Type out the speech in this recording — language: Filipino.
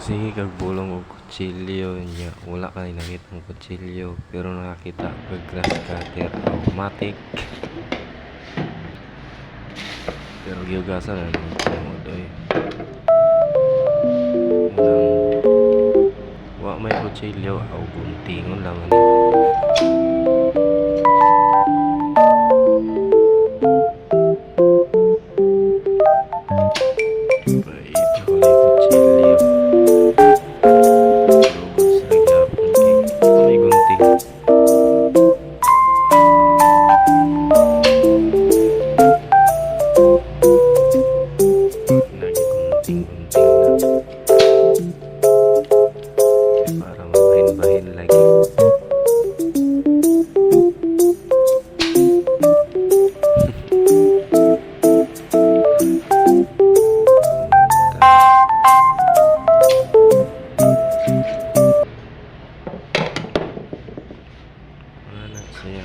Sige kag bulong og kutsilyo niya. Wala ka nakita ng kutsilyo pero nakakita kag grass cutter automatic. Pero giugasan na naman tungod oy. Wa may kutsilyo aw guntingon lang ani. Pait ko ni kutsilyo. Lugos ra gyapon kay may gunting. Naggunting-gunting na para mabahin-bahin lagi. Wala na siya.